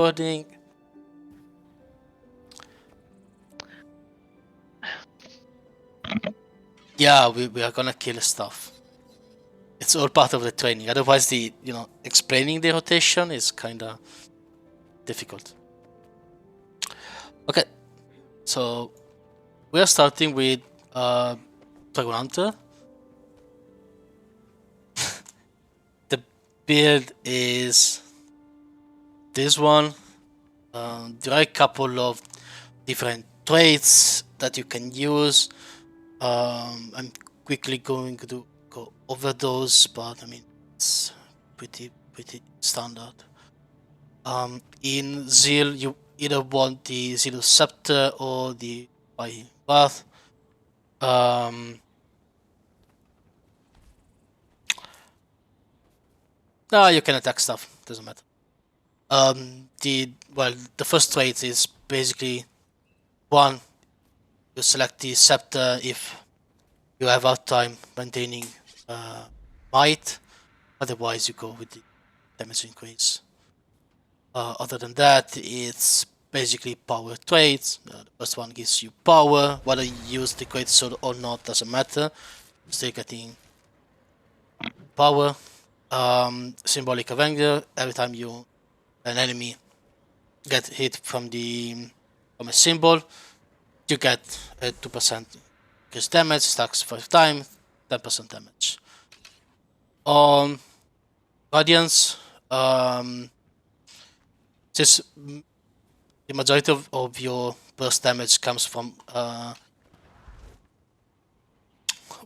recording. Yeah, we are gonna kill stuff. It's all part of the training. Otherwise, the explaining the rotation is kind of difficult. Okay, so we are starting with Dragon Hunter. The build is this one. There are a couple of different traits that you can use. I'm quickly going to go over those, but I mean it's pretty standard. In Zeal, you either want the Zeal Scepter or the by Bath. No, you can attack stuff. Doesn't matter. The first trait is basically one. You select the Scepter if you have hard time maintaining might. Otherwise, you go with the damage increase. Other than that, it's basically power traits. The first one gives you power. Whether you use the Greatsword or not doesn't matter. You're still getting power. Symbolic Avenger. Every time an enemy get hit from a symbol, you get a 2% increased damage. Stacks 5 times, 10% damage. On Guardians, since the majority of your burst damage comes from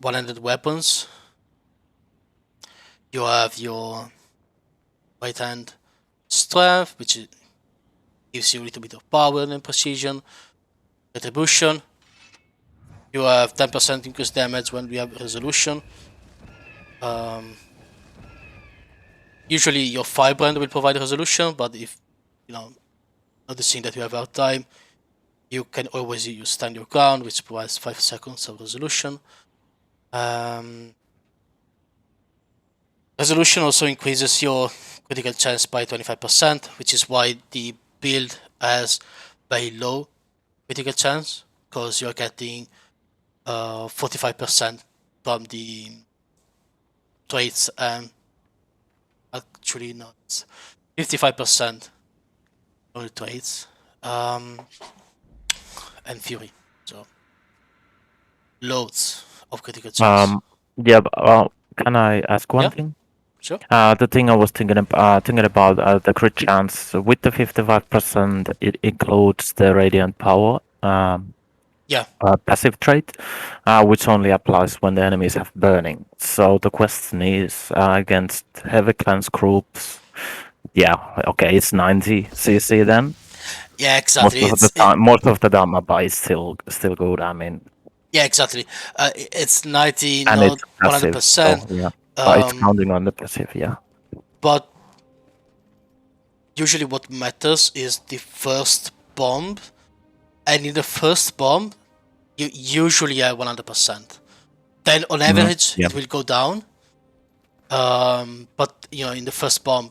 one-handed weapons, you have your right hand strength, which gives you a little bit of power and precision. Retribution, you have 10% increased damage when we have resolution. Usually your Firebrand will provide resolution, but if noticing that you have hard time, you can always use Stand Your Ground, which provides 5 seconds of resolution. Resolution also increases your critical chance by 25%, which is why the build has very low critical chance, because you're getting 45% from the traits, and actually not 55% on the traits, and fury. So loads of critical chance. Yeah, but, can I ask one thing? Sure. The thing I was thinking about the crit chance with the 55%, it includes the radiant power. Passive trait, which only applies when the enemies have burning. So the question is, against heavy cleanse groups, yeah, okay, it's 90 CC then. Yeah, exactly. Most of the damage is still good. I mean. Yeah, exactly. It's 90, and not it's passive, 100%. So, yeah, but it's counting on the passive, yeah. But usually, what matters is the first bomb, and in the first bomb, you usually have 100%. Then, on average, it will go down. But in the first bomb,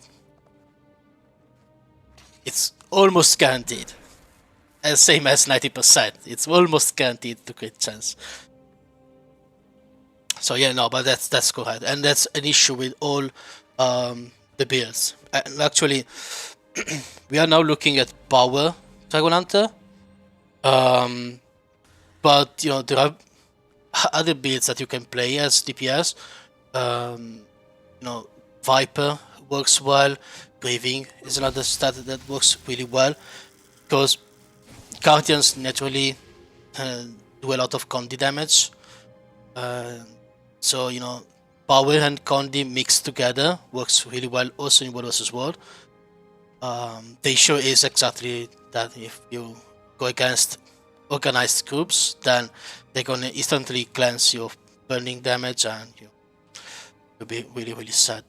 it's almost guaranteed. And same as 90%. It's almost guaranteed to crit chance. So yeah, no, but that's correct, and that's an issue with all the builds. And actually, we are now looking at power Dragon Hunter, but there are other builds that you can play as DPS. Viper works well. Breathing is another stat that works really well, because Guardians naturally do a lot of condi damage. So power and condi mixed together works really well also in World vs. World. The issue is exactly that if you go against organized groups, then they're gonna instantly cleanse your burning damage, and you'll be really sad.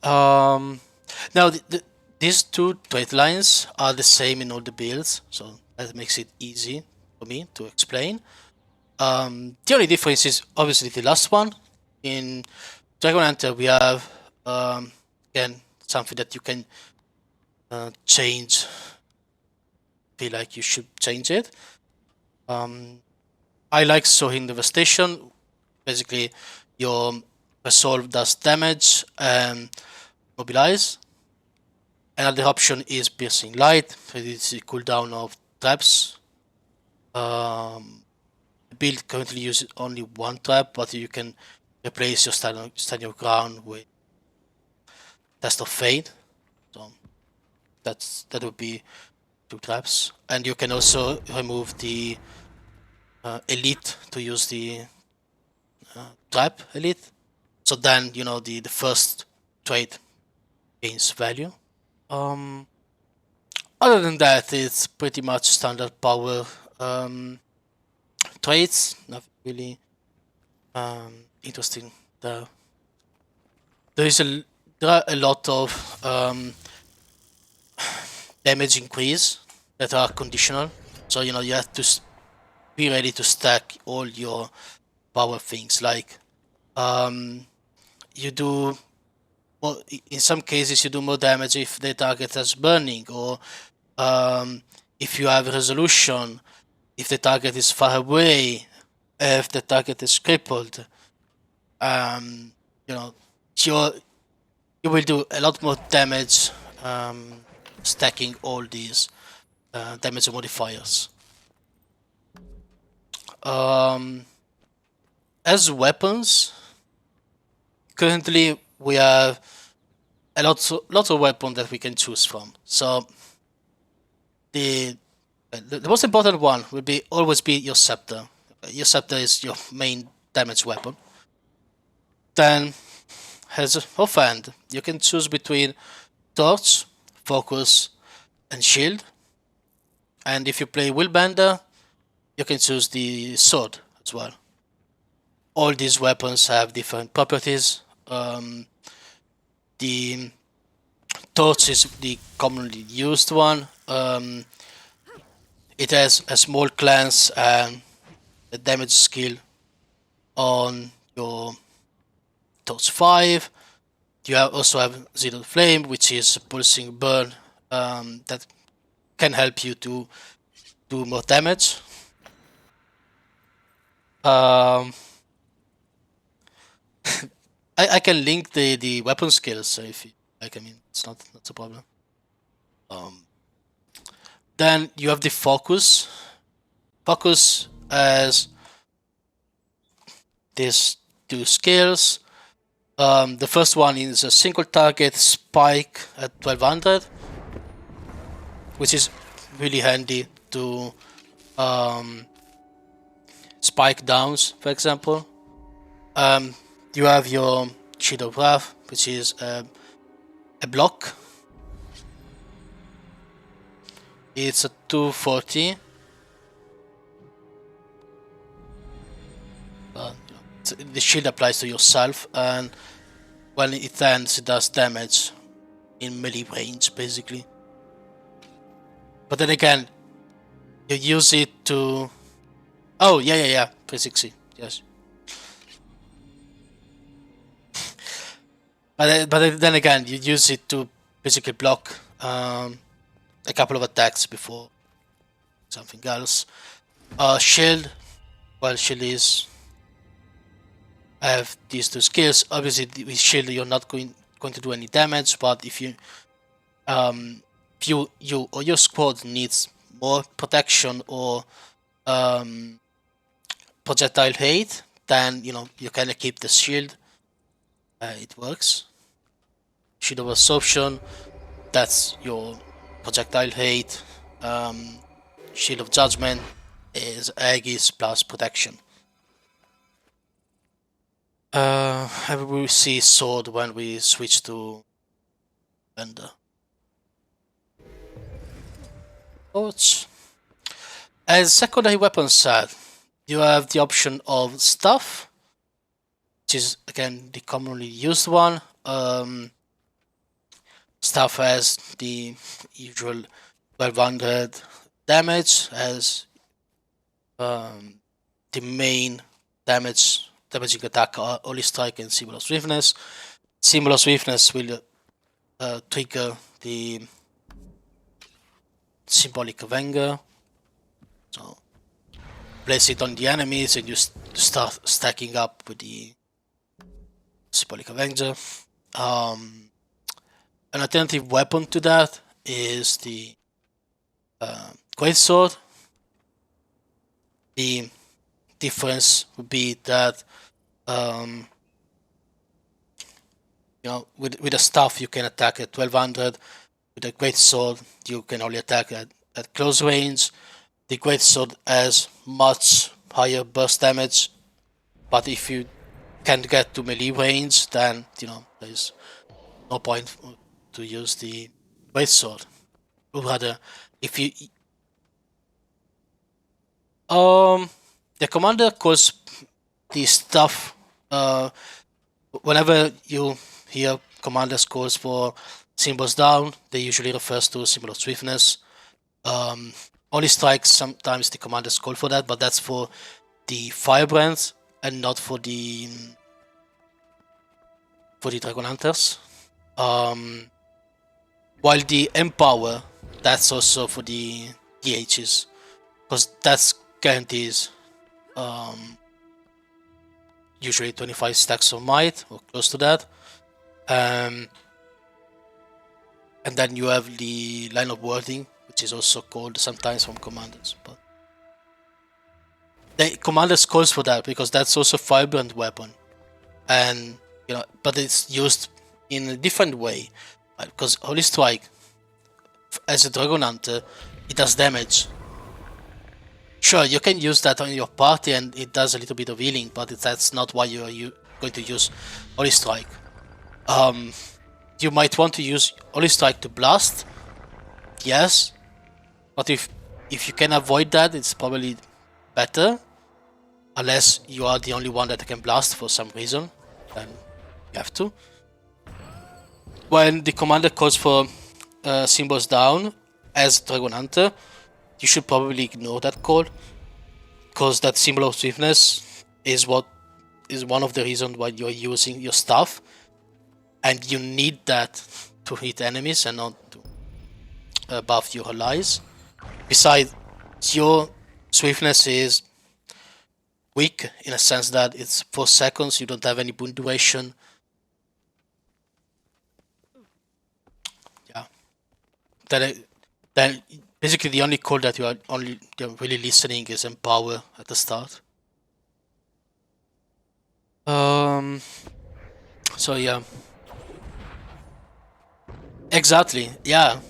Now these two trait lines are the same in all the builds, so that makes it easy for me to explain. The only difference is obviously the last one. In Dragon Hunter we have again something that you can change. Feel like you should change it. I like Sohin Devastation. Basically, your resolve does damage and mobilize. Another option is Piercing Light. It's a cooldown of traps. The build currently uses only one trap, but you can replace your stand your ground with Test of Fate. So that would be 2 traps. And you can also remove the elite to use the trap elite. So then, you know, the first trade gains value. Other than that, it's pretty much standard power trades. Nothing really interesting there. There are a lot of damage increase that are conditional. So, you know, you have to be ready to stack all your power things. Like, you do, well, in some cases, you do more damage if the target is burning, or if you have resolution, if the target is far away, if the target is crippled. You know, you will do a lot more damage stacking all these damage modifiers. As weapons, currently we have a lot of weapons that we can choose from. So the most important one will always be your scepter. Your scepter is your main damage weapon. Then has Offhand. You can choose between Torch, Focus, and Shield. And if you play Willbender, you can choose the Sword as well. All these weapons have different properties. The Torch is the commonly used one. It has a small glance and a damage skill on your Torch 5. You also have Zero Flame, which is a pulsing burn that can help you to do more damage. I can link the weapon skills, so if you like. I mean, it's not a problem. Then you have the focus. Focus has these 2 skills. The first one is a single target spike at 1200, which is really handy to spike downs, for example. You have your Shield of Wrath, which is a block. It's a 240. The shield applies to yourself, and when it ends, it does damage in melee range, basically. But then again, you use it to... Oh, yeah, 360, yes. But then again, you use it to basically block a couple of attacks before something else. Shield, well, shield is... I have these 2 skills. Obviously, with shield, you're not going to do any damage, but if you or your squad needs more protection or projectile hate, then you know you can keep the shield. It works. Shield of absorption, that's your projectile hate. Shield of judgment is Aegis plus protection. We will see sword when we switch to Willbender. Torch. As secondary weapon set, you have the option of staff, which is again the commonly used one. Staff has the usual 1200 damage as the main damaging attack are Holy Strike and Symbol of Swiftness. Symbol of Swiftness will trigger the symbolic avenger. So place it on the enemies and you start stacking up with the symbolic avenger. An alternative weapon to that is the Greatsword. The difference would be that with a staff you can attack at 1200. With a Greatsword you can only attack at close range. The Greatsword has much higher burst damage, but if you can't get to melee range, then there's no point to use the Greatsword. Or rather, if you the commander calls the stuff whenever you hear commanders calls for symbols down, they usually refers to a symbol of swiftness. Only strikes, sometimes the commanders call for that, but that's for the firebrands and not for the dragon hunters. While the empower, that's also for the DHs, because that's guarantees usually 25 stacks of might or close to that. And then you have the line of wording, which is also called sometimes from commanders, but the commanders calls for that because that's also firebrand weapon, and but it's used in a different way, right? Because Holy Strike, as a dragon hunter, it does damage. Sure, you can use that on your party and it does a little bit of healing, but that's not why you are going to use Holy Strike. You might want to use Holy Strike to blast, yes, but if you can avoid that, it's probably better, unless you are the only one that can blast for some reason, then you have to. When the commander calls for symbols down as Dragon Hunter, you should probably ignore that call, because that symbol of swiftness is one of the reasons why you're using your staff, and you need that to hit enemies and not to buff your allies. Besides, your swiftness is weak in a sense that it's 4 seconds, you don't have any boon duration. Yeah. Then basically the only call that you're really listening is empower at the start. So yeah. Exactly, yeah.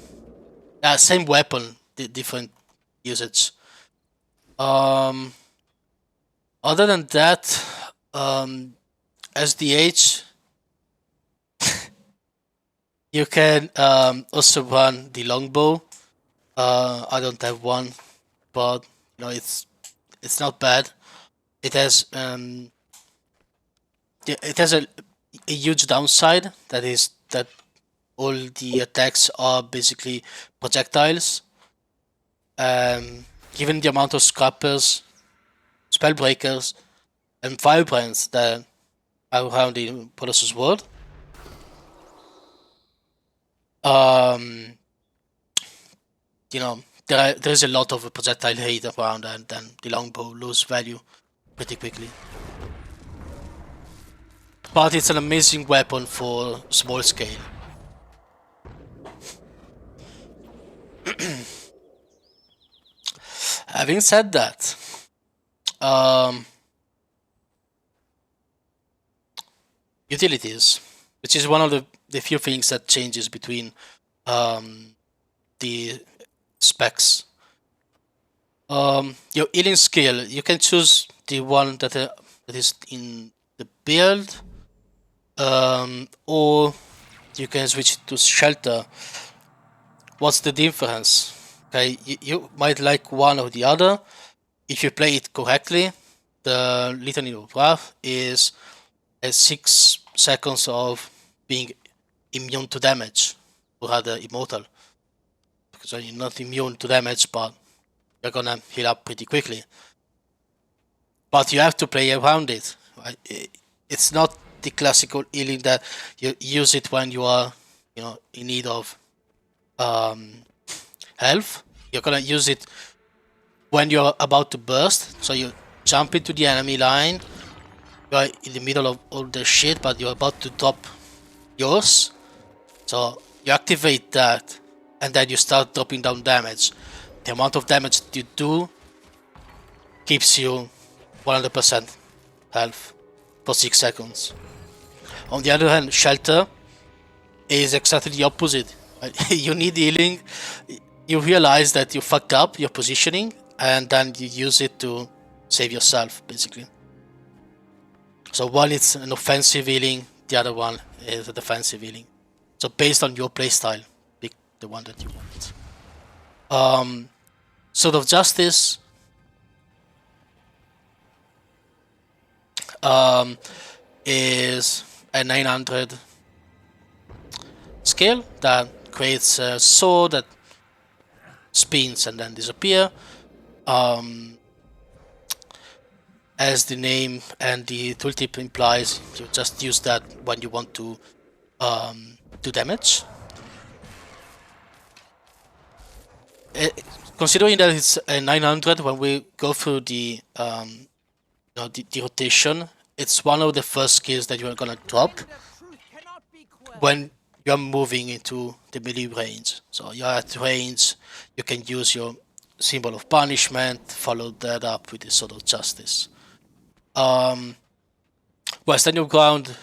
Yeah, same weapon, different usage. Other than that, SDH, you can also run the Longbow. I don't have one, but it's not bad. It has a huge downside, that is that all the attacks are basically projectiles. Given the amount of scrappers, spellbreakers, and firebrands that are around the Colossus world, there's a lot of projectile hate around, and then the longbow lose value pretty quickly. But it's an amazing weapon for small scale. Having said that, utilities, which is one of the few things that changes between the specs. Your healing skill, you can choose the one that is in the build, or you can switch to shelter. What's the difference? Okay, you might like one or the other. If you play it correctly, the Litany of Wrath is 6 seconds of being immune to damage, or rather immortal, because you're not immune to damage, but you're gonna heal up pretty quickly. But you have to play around it, right? It's not the classical healing that you use it when you are in need of health, you're gonna use it when you're about to burst. So you jump into the enemy line, you're in the middle of all the shit, but you're about to drop yours. So you activate that, and then you start dropping down damage. The amount of damage you do keeps you 100% health for 6 seconds. On the other hand, Shelter is exactly the opposite. You need healing, you realize that you fucked up your positioning, and then you use it to save yourself, basically. So one is an offensive healing, the other one is a defensive healing. So based on your playstyle, pick the one that you want. Sword of Justice is a 900 skill that creates a sword that spins and then disappear. As the name and the tooltip implies, you just use that when you want to do damage. Considering that it's a 900, when we go through the rotation, it's one of the first skills that you're gonna drop when you're moving into the melee range. So you're at range, you can use your symbol of punishment, follow that up with the Sword of Justice. Well, Stand Your Ground,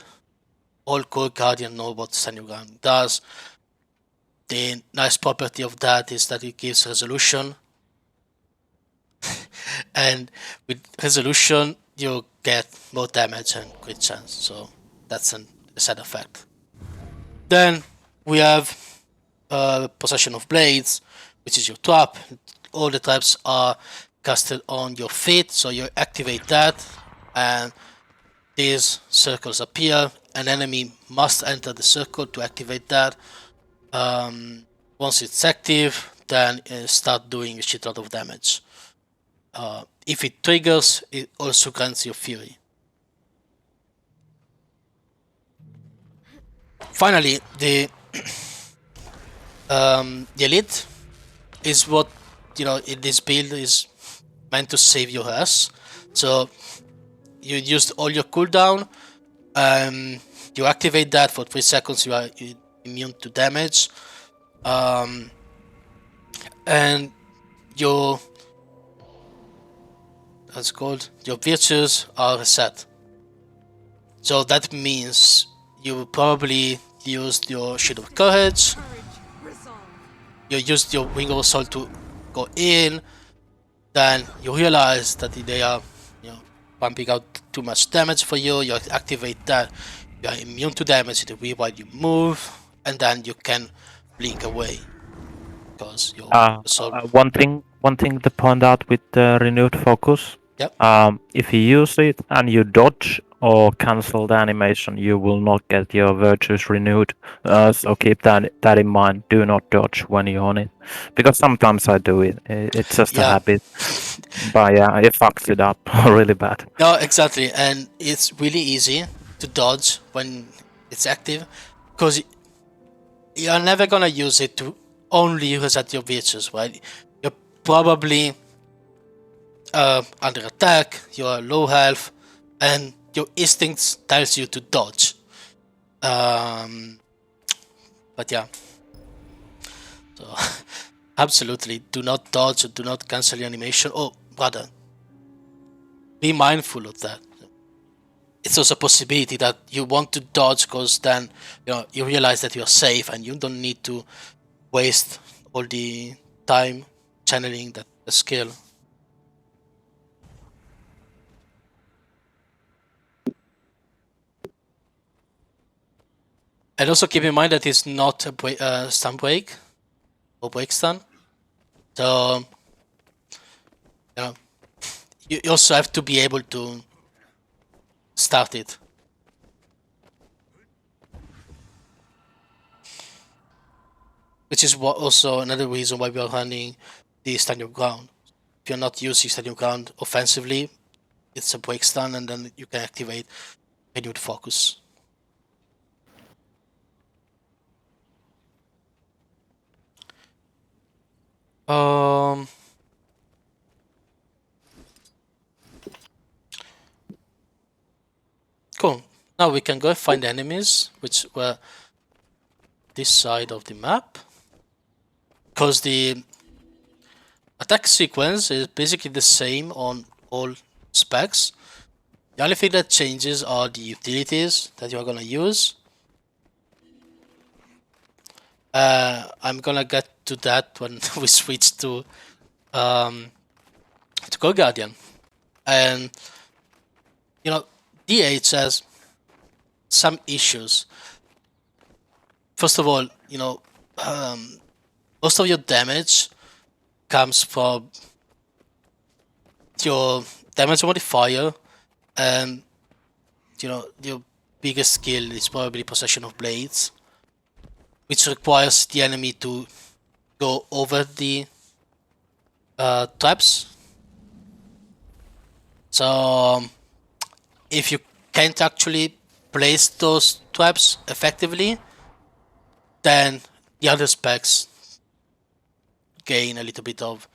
all core Guardian know what Stand Your Ground does. The nice property of that is that it gives resolution. And with resolution, you get more damage and crit chance. So that's a side effect. Then we have Possession of Blades, which is your trap. All the traps are casted on your feet, so you activate that, and these circles appear. An enemy must enter the circle to activate that. Once it's active, then start doing a shitload of damage. If it triggers, it also grants you Fury. Finally, the Elite is what, in this build is meant to save your ass. So you used all your cooldown, you activate that for 3 seconds, you are immune to damage, and your your virtues are reset. So that means you probably used your Shield of Courage, you used your Wing of Assault to go in, then you realize that they are pumping out too much damage for you, you activate that, you are immune to damage while you move, and then you can blink away. Because your one thing to point out with the renewed focus. Yep. If you use it and you dodge or cancel the animation, you will not get your virtues renewed. So keep that in mind. Do not dodge when you're on it, because sometimes I do it. It's just a habit. But yeah, it fucks it up really bad. No, exactly, and it's really easy to dodge when it's active, because you're never gonna use it to only reset your virtues, right? You're probably under attack, you're low health, and your instincts tells you to dodge. But yeah, so absolutely do not dodge, do not cancel your animation. Oh, rather, be mindful of that. It's also a possibility that you want to dodge because then you realize that you're safe and you don't need to waste all the time channeling that skill. And also keep in mind that it's not a stun break or break stun. So you also have to be able to start it. Which is also another reason why we are running the Stand Your Ground. If you're not using Stand Your Ground offensively, it's a break stun, and then you can activate renewed focus. Um. Cool. Now we can go and find enemies, which were this side of the map. Because the attack sequence is basically the same on all specs. The only thing that changes are the utilities that you are gonna use. I'm gonna get to that when we switch to Go Guardian. And you know, DH has some issues. First of all, you know, most of your damage comes from your damage modifier, and you know, your biggest skill is probably possession of blades, which requires the enemy to go over the traps. So if you can't actually place those traps effectively, then the other specs gain a little bit of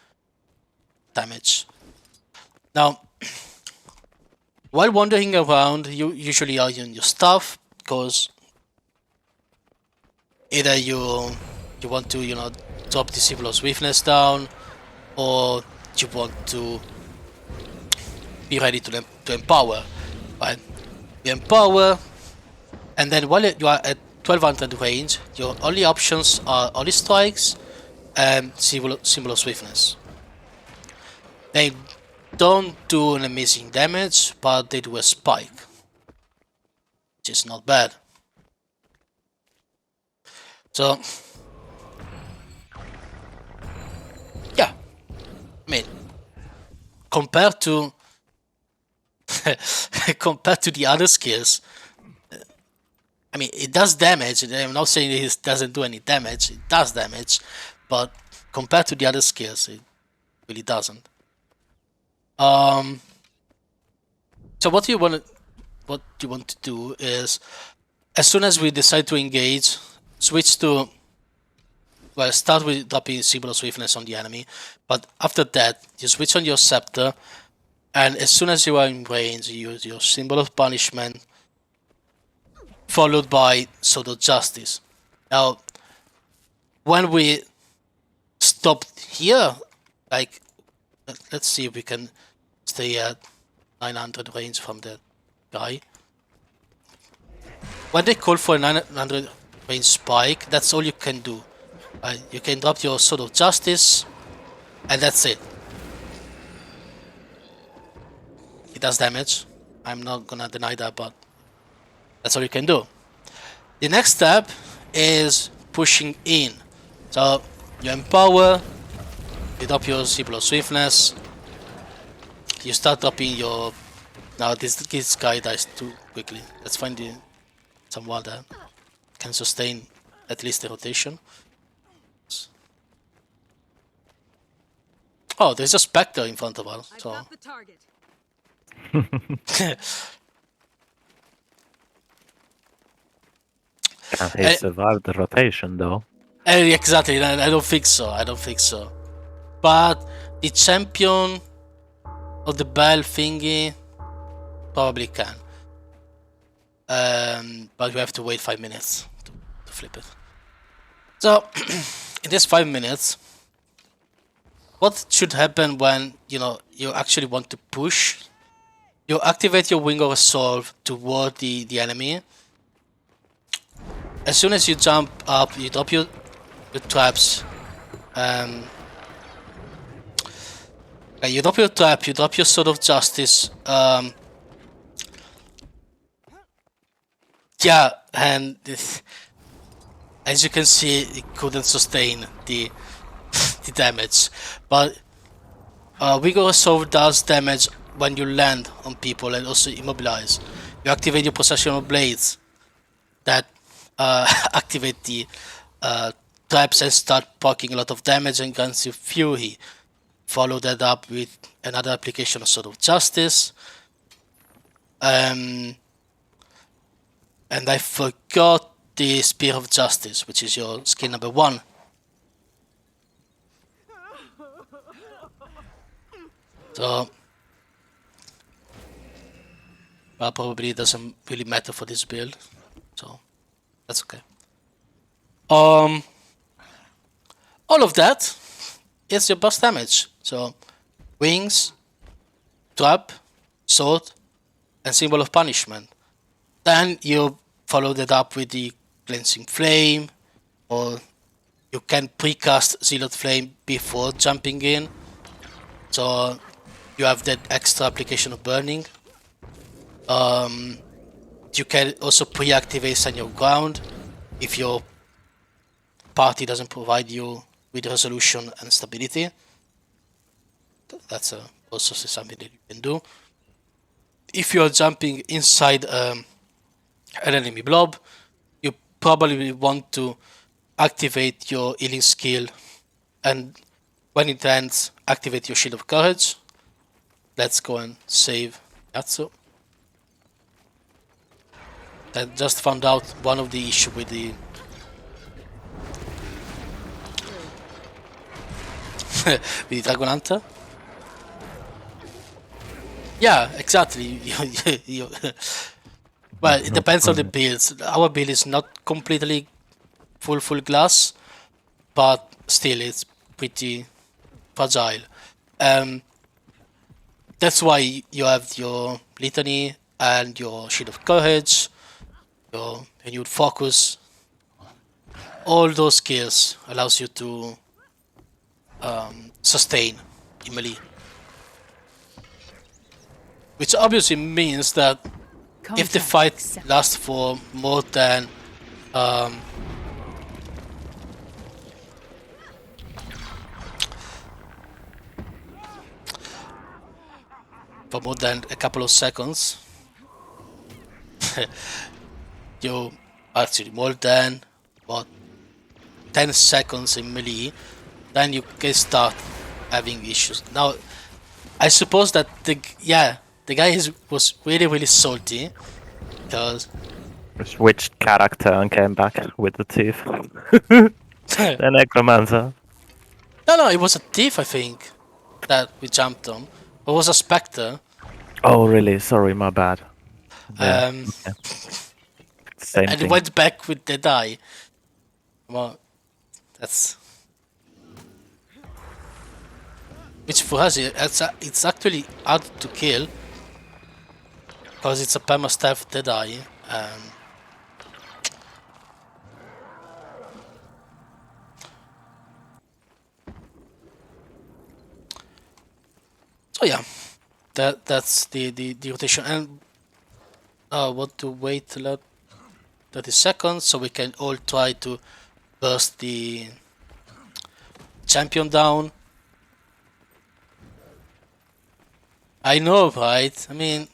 damage. Now, while wandering around, you usually are on your stuff, because either you want to, you know, drop the Symbol of Swiftness down, or you want to be ready to empower. Right? You empower, and then while you are at 1200 range, your only options are Holy Strikes and Symbol of Swiftness. They don't do an amazing damage, but they do a spike, which is not bad. So, yeah, I mean, compared to the other skills, I mean, it does damage. I'm not saying it doesn't do any damage. It does damage, but compared to the other skills, it really doesn't. So what you want to do is, as soon as we decide to engage, switch to, well, start with dropping Symbol of Swiftness on the enemy, but after that, you switch on your Scepter, and as soon as you are in range, you use your Symbol of Punishment, followed by Sword of Justice. Now, when we stop here, like, let's see if we can stay at 900 range from the guy. When they call for a 900 range spike, that's all you can do. You can drop your Sword of Justice, and that's it. It does damage. I'm not gonna deny that, but that's all you can do. The next step is pushing in. So you empower, you drop your Symbol of Swiftness, you start dropping your... Now this guy dies too quickly. Let's find someone that can sustain at least the rotation. Oh, there's a Spectre in front of us. So. I've got the target. Can he survive the rotation though? Exactly, I don't think so. I don't think so. But the champion of the bell thingy probably can. But we have to wait 5 minutes to flip it. So in this 5 minutes, what should happen when you actually want to push? You activate your Wing of Resolve toward the enemy. As soon as you jump up, you drop your traps. You drop your trap, you drop your Sword of Justice. Yeah, and as you can see, it couldn't sustain the damage. But Wing of Resolve does damage when you land on people and also immobilize. You activate your Possession of Blades that activate the traps and start poking a lot of damage and grants you Fury. Follow that up with another application of Sword of Justice. And I forgot the Spear of Justice, which is your skill number 1. So probably doesn't really matter for this build. So that's okay. All of that is your boss damage. So wings, trap, sword, and symbol of punishment. Then you follow that up with the cleansing flame, or you can precast zealot flame before jumping in. So you have that extra application of burning. You can also pre-activate stand your ground if your party doesn't provide you with resolution and stability. That's also something that you can do. If you're jumping inside an enemy blob, you probably want to activate your healing skill, and when it ends, activate your shield of courage. Let's go and save Yatsu. I just found out one of the issue with the the Dragon Hunter. Yeah, exactly. Well, it depends on the builds. Our build is not completely full glass, but still it's pretty fragile. That's why you have your litany and your shield of courage, your renewed focus. All those skills allows you to sustain in melee, which obviously means that if the fight lasts for more than a couple of seconds, you actually more than about 10 seconds in melee, then you can start having issues. Now, I suppose that the guy was really salty because Switched character and came back with the thief. The necromancer. no, it was a thief, I think, that we jumped on. It was a specter. Oh, really? Sorry, my bad. Yeah, okay. Same And thing. it went back with the die. Well, that's which for us it's actually hard to kill because it's a perma-staff Deadeye. So yeah, that's the rotation, and want to wait 30 seconds so we can all try to burst the champion down. I know, right? I mean,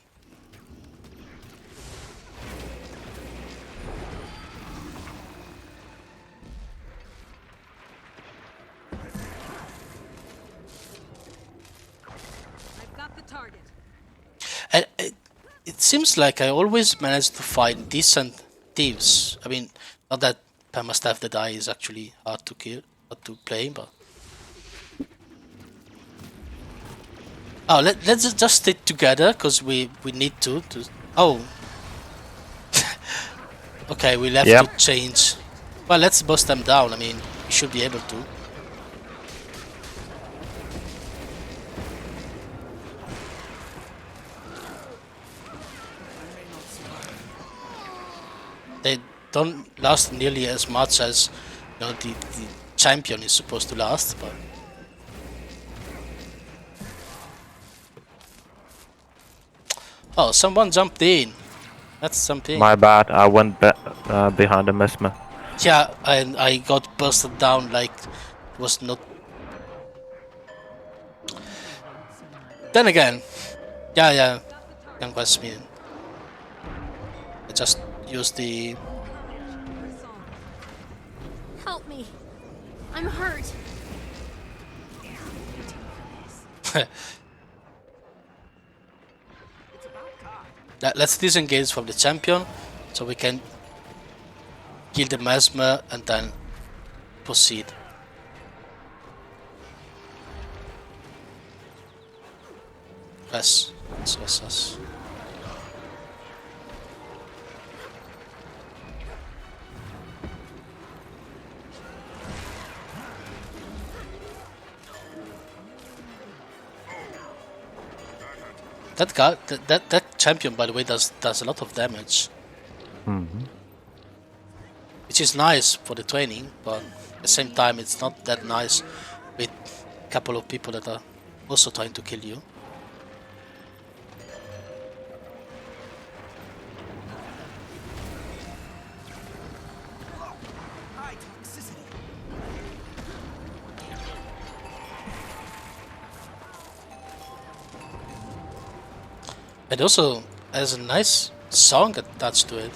I've got the target. and it seems like I always manage to find decent thieves. I mean, not that perma-staff that die is actually hard to kill, hard to play, but oh, let's just stay together because we need to. Oh, okay, we'll have to change. Well, let's bust them down. I mean, we should be able to. They don't last nearly as much as the champion is supposed to last, but oh, someone jumped in. That's something. My bad. I went behind the mesmer. Yeah, and I got busted down like it was not. Then again, yeah, can quest me. I just used the. Help me. I'm hurt. Let's disengage from the champion so we can kill the mesmer and then proceed. Yes. Yes. That guy, that champion, by the way, does a lot of damage, which is nice for the training, but at the same time, it's not that nice with a couple of people that are also trying to kill you. It also has a nice song attached to it.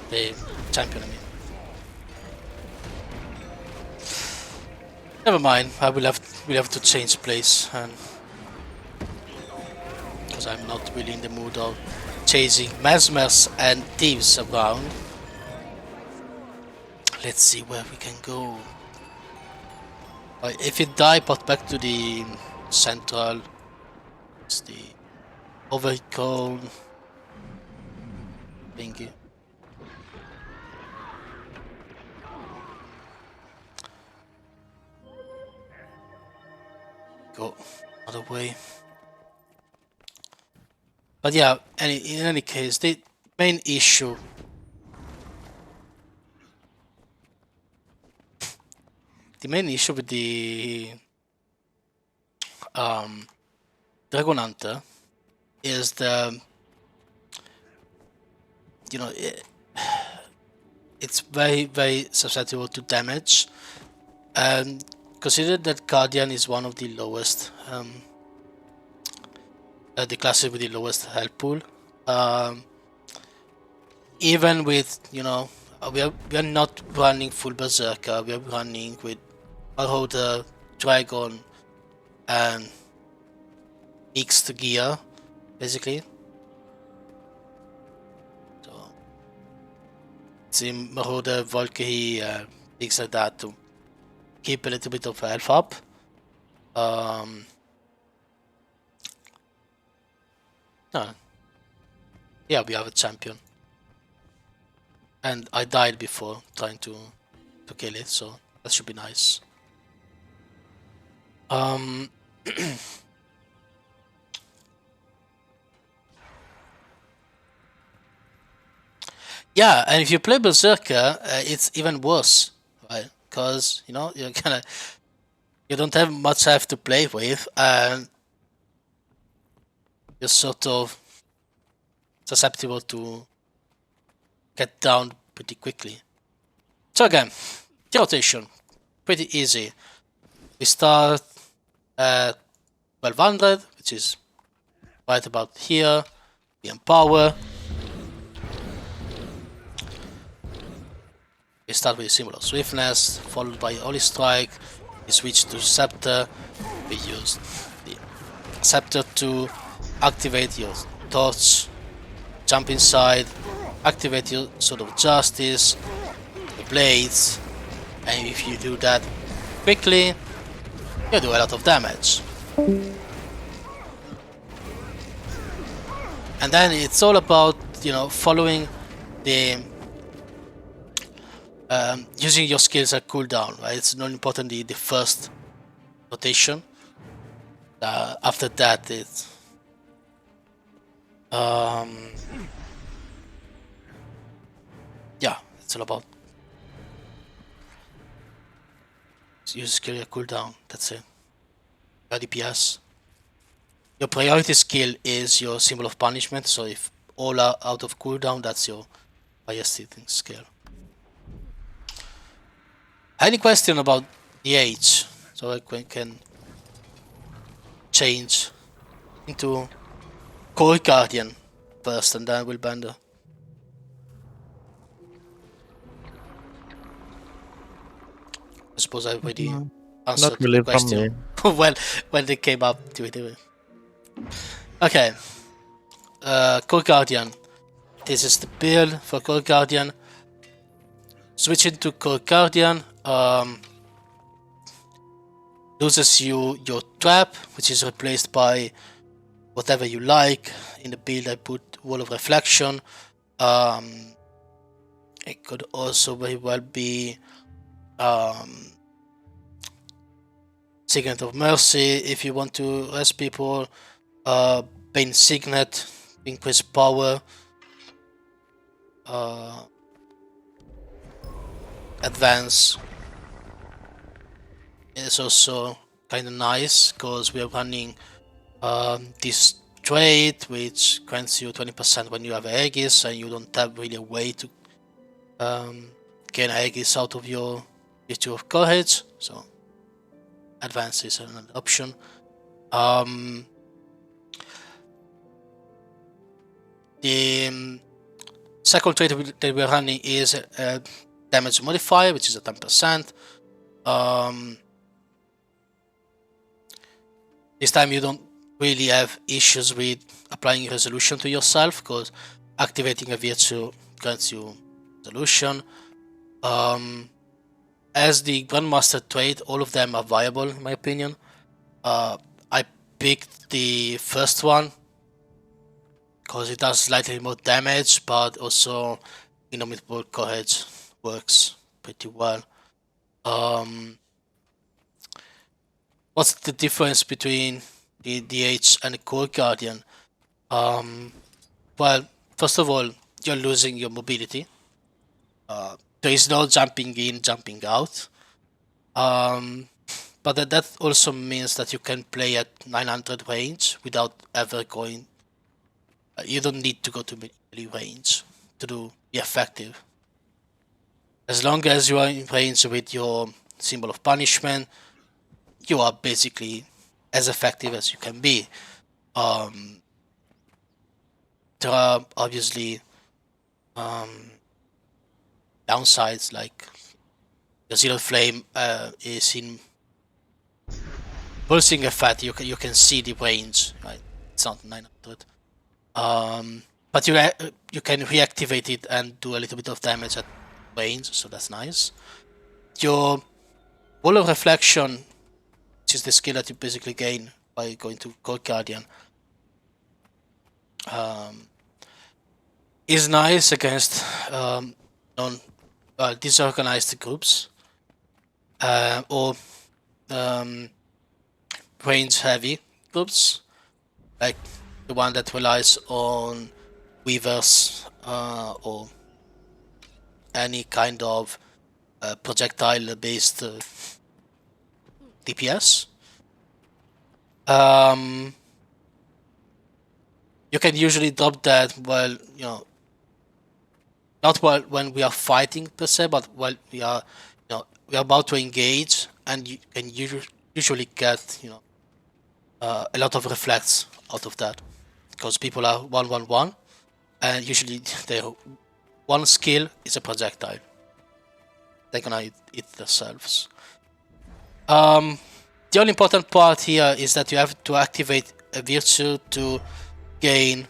The champion, I mean. Never mind. We'll have to change place, and because I'm not really in the mood of chasing mesmers and thieves around. Let's see where we can go. If you die, put back to the central. It's the overcall thingy. Go other way. But yeah, in any case, the main issue with the Dragon Hunter is it's very susceptible to damage, and consider that Guardian is one of the lowest the classes with the lowest health pool. Even with, we are not running full Berserker, we are running with Marauder, Dragon, and mixed gear, basically. So, it's in Marauder, Valkyrie, things like that to keep a little bit of health up. Yeah, we have a champion. And I died before trying to kill it, so that should be nice. Yeah, and if you play Berserker, it's even worse, right? Because you don't have much health to play with, and you're sort of susceptible to get down pretty quickly. So again, the rotation, pretty easy. We start at 1200, which is right about here. We empower. We start with a symbol of swiftness, followed by Holy Strike. We switch to Scepter. We use the Scepter to activate your torch, jump inside, activate your Sword of Justice, the blades, and if you do that quickly, you do a lot of damage. And then it's all about, following the using your skills at cooldown, right? It's not important the first rotation. After that, it's yeah, it's all about use skill at cooldown. That's it. Your DPS. Your priority skill is your symbol of punishment. So if all are out of cooldown, that's your highest hitting skill. Any question about the age? So I can change into Core Guardian first and then Willbender. I suppose I already answered Not really the question. Well, when they came up to it. Okay. Core Guardian. This is the build for Core Guardian. Switching to Core Guardian loses you your trap, which is replaced by whatever you like. In the build I put Wall of Reflection. It could also very well be Signet of Mercy if you want to rest people. Bane Signet, increase power. Advance is also kind of nice because we are running this trait which grants you 20% when you have Aegis, and you don't have really a way to gain Aegis out of your Virtue of Courage, so advance is an option. The second trait that we're running is a damage modifier, which is a 10%. This time you don't really have issues with applying resolution to yourself, because activating a virtue grants you resolution. As the Grandmaster trait, all of them are viable in my opinion. I picked the first one because it does slightly more damage, but also Indomitable Courage works pretty well. What's the difference between the DH and the Core Guardian? Well, first of all, you're losing your mobility. There is no jumping in, jumping out. But that also means that you can play at 900 range without ever going. You don't need to go to melee range to be effective. As long as you are in range with your Symbol of Punishment, you are basically as effective as you can be. There are obviously downsides, like the Zero Flame is in pulsing effect. You can see the range, right? It's not 900. But you can reactivate it and do a little bit of damage at range, so that's nice. Your Wall of Reflection, which is the skill that you basically gain by going to Core Guardian, is nice against disorganized groups or range heavy groups, like the one that relies on weavers or any kind of projectile based DPS. You can usually drop that while, not while when we are fighting per se, but while we are about to engage, and you can usually get a lot of reflects out of that, because people are 1-1-1, and usually their one skill is a projectile. They're gonna eat themselves. The only important part here is that you have to activate a virtue to gain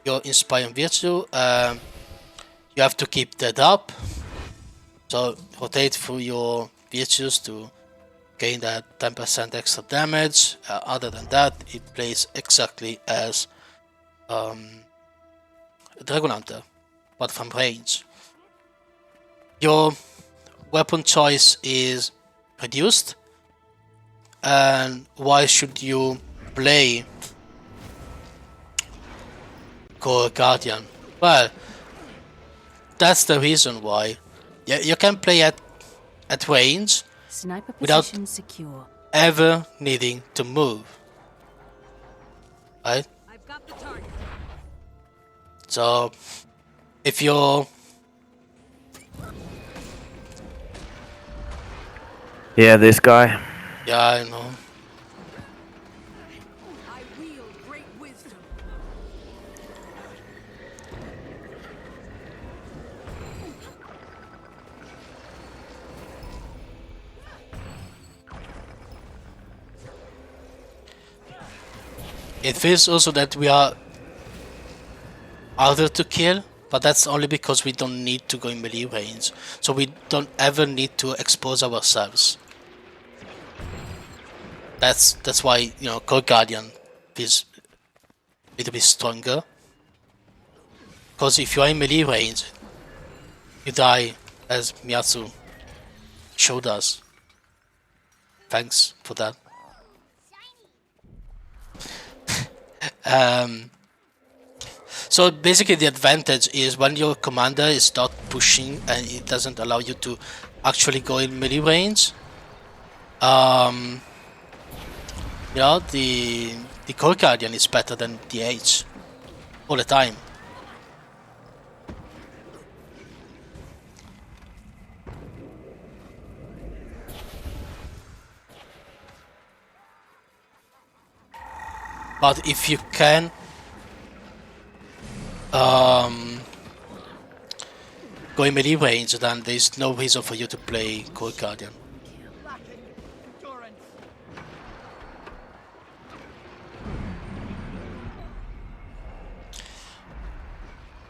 your Inspiring Virtue. You have to keep that up, so rotate through your virtues to gain that 10% extra damage. Other than that, it plays exactly as a Dragon Hunter, but from range. Your weapon choice is reduced, and why should you play Core Guardian? Well, that's the reason why. You can play at range Sniper without position secure. ever needing to move, right? I've got the target. So if you're This guy. yeah, I know. I wield great wisdom. It feels also that we are harder to kill, but that's only because we don't need to go in melee range. So we don't ever need to expose ourselves. That's why Core Guardian feels little bit stronger. Because if you are in melee range, you die, as Miyatsu showed us. Thanks for that. So basically the advantage is when your commander is not pushing and it doesn't allow you to actually go in melee range, you know, the Core Guardian is better than DH all the time. But if you can go in melee range, then there's no reason for you to play Core Guardian.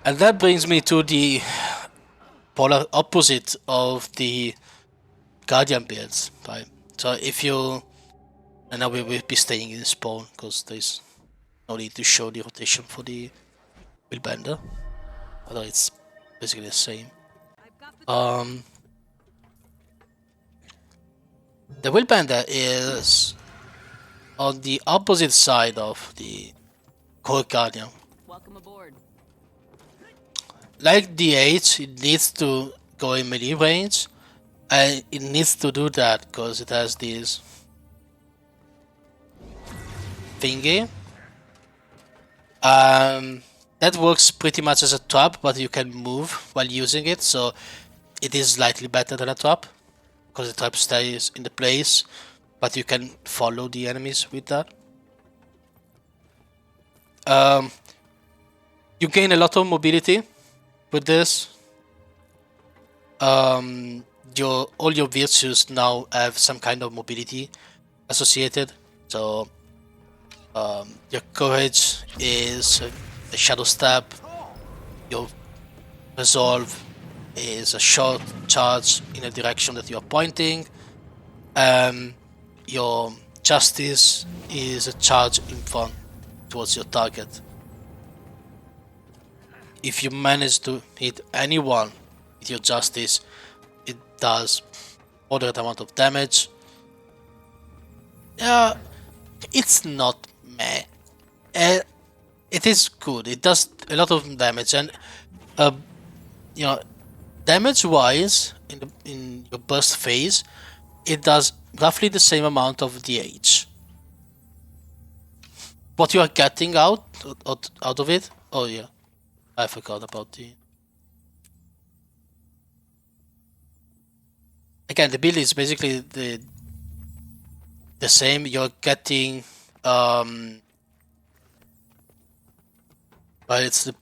And that brings me to the polar opposite of the Guardian builds, right? So if you, and now we will be staying in spawn because there's no need to show the rotation for the Willbender, although it's basically the same. The Willbender is on the opposite side of the Core Guardian. Welcome aboard. Like DH, it needs to go in melee range, and it needs to do that because it has this thingy. That works pretty much as a trap, but you can move while using it, so it is slightly better than a trap because the trap stays in the place, but you can follow the enemies with that. You gain a lot of mobility with this. All your virtues now have some kind of mobility associated. So your courage is a shadow stab. Your resolve is a short charge in a direction that you are pointing. Your justice is a charge in front towards your target. If you manage to hit anyone with your justice, it does moderate amount of damage. It's not meh. It is good. It does a lot of damage, and you know, damage-wise, in your burst phase, it does roughly the same amount of DH. What you are getting out of it? Oh yeah, I forgot about the. Again, the build is basically the same. You're getting but it's the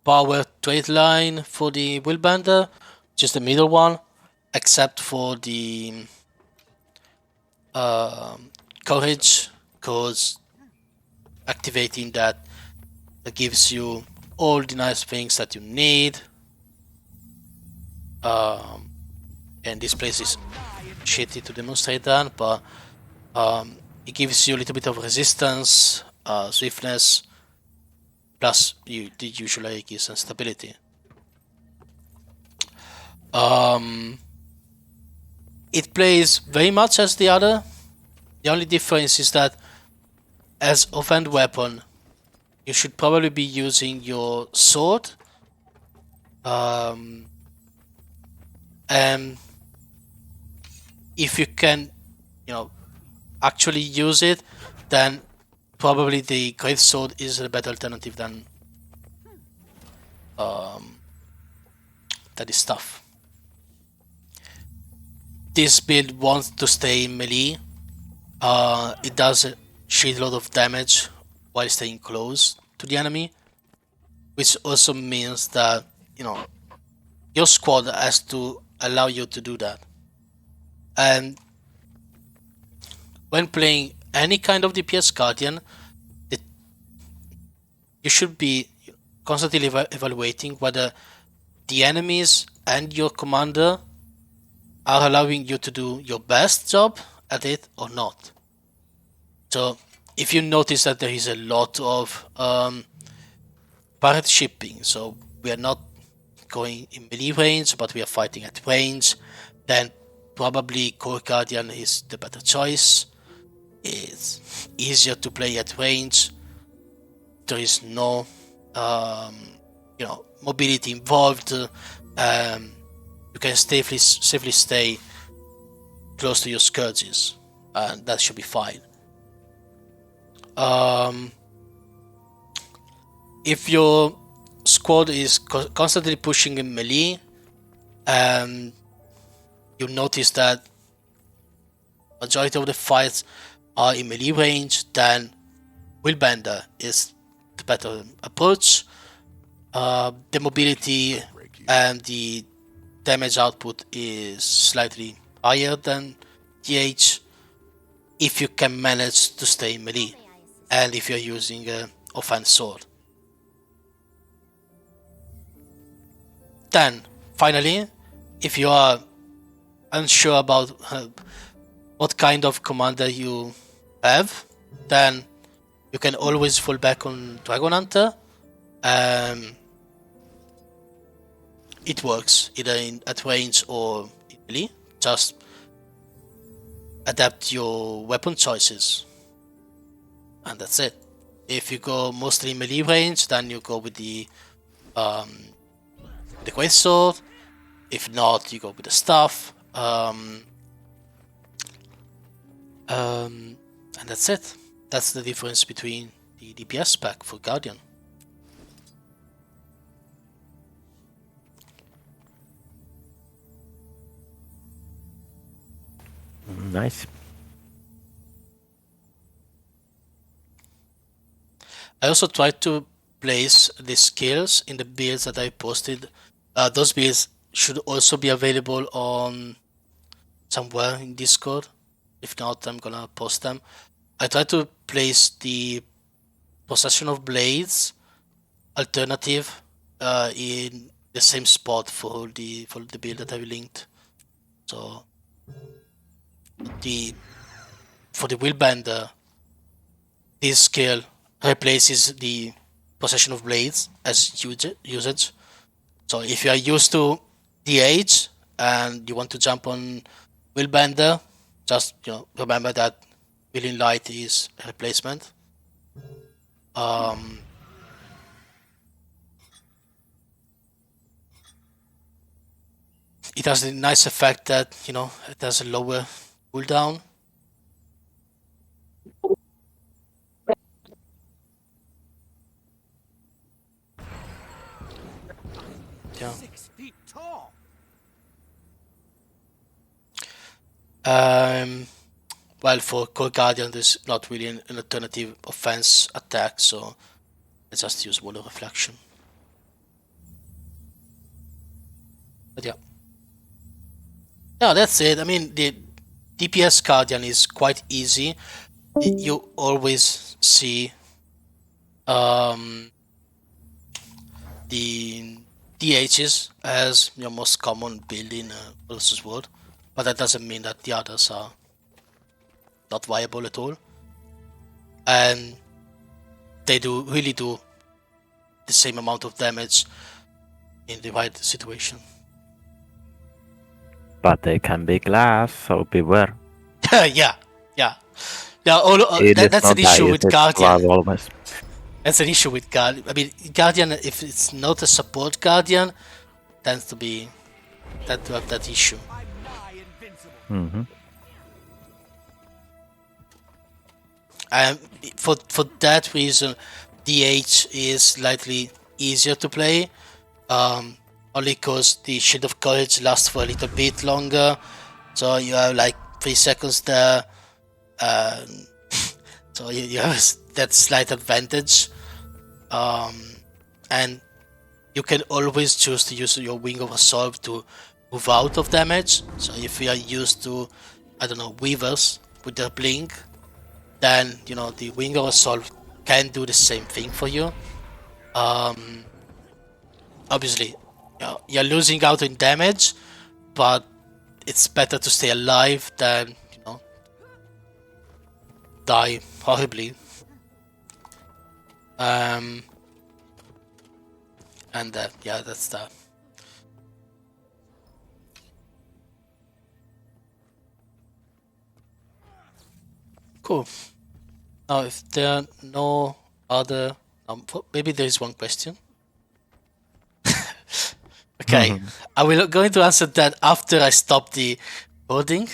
power trait line for the Willbender, which is the middle one, except for the courage, because activating that gives you all the nice things that you need. And this place is shitty to demonstrate that, but it gives you a little bit of resistance, swiftness, plus the usual Aegis and stability. It plays very much as the other. The only difference is that as offhand weapon, you should probably be using your sword. And if you can, actually use it, then probably the Greatsword is a better alternative than this stuff. This build wants to stay in melee. It does a shitload of damage while staying close to the enemy, which also means that your squad has to allow you to do that. And when playing any kind of DPS Guardian, you should be constantly evaluating whether the enemies and your commander are allowing you to do your best job at it or not. So if you notice that there is a lot of pirate shipping, so we are not going in melee range, but we are fighting at range, then probably Core Guardian is the better choice. It's easier to play at range. There is no, mobility involved. You can safely stay close to your scourges, and that should be fine. If your squad is constantly pushing in melee, and you notice that majority of the fights are in melee range, then Willbender is the better approach. The mobility and the damage output is slightly higher than DH if you can manage to stay in melee, and if you're using an offhand sword. Then, finally, if you are unsure about what kind of commander you have, then you can always fall back on Dragon Hunter. It works either at range or in melee. Just adapt your weapon choices, and that's it. If you go mostly melee range, then you go with the Greatsword. If not, you go with the staff. And that's it. That's the difference between the DPS pack for Guardian. Nice. I also tried to place the skills in the builds that I posted. Those builds should also be available on somewhere in Discord. If not, I'm gonna post them. I tried to place the possession of blades alternative in the same spot for the build that I linked. So for the Willbender, this skill replaces the possession of blades as usage. So if you are used to DH and you want to jump on Willbender, just remember that Willing Light is a replacement. It has a nice effect that it has a lower cooldown. Yeah. 6 feet tall. Well, for Core Guardian, there's not really an alternative offense attack, so I just use Wall of Reflection. But yeah. Yeah, that's it. I mean, the DPS Guardian is quite easy. You always see the DHs as your most common build in Versus World, but that doesn't mean that the others are not viable at all. And they really do the same amount of damage in the right situation. But they can be glass, so beware. Yeah. That's an issue with Guardian. Always. That's an issue with Guardian. I mean, Guardian, if it's not a support Guardian, tends to have that issue. I'm nigh invincible. Mm-hmm. And for that reason, DH is slightly easier to play, only because the Shield of Courage lasts for a little bit longer, so you have like 3 seconds there, so you have that slight advantage, and you can always choose to use your Wing of Assault to move out of damage. So if you are used to, I don't know, Weavers with their Blink, then the Wing of Assault can do the same thing for you. Obviously, you're losing out in damage, but it's better to stay alive than die horribly And yeah, that's that. Cool. Now, if there are no other, maybe there is one question. Okay, I will going to answer that after I stop the recording.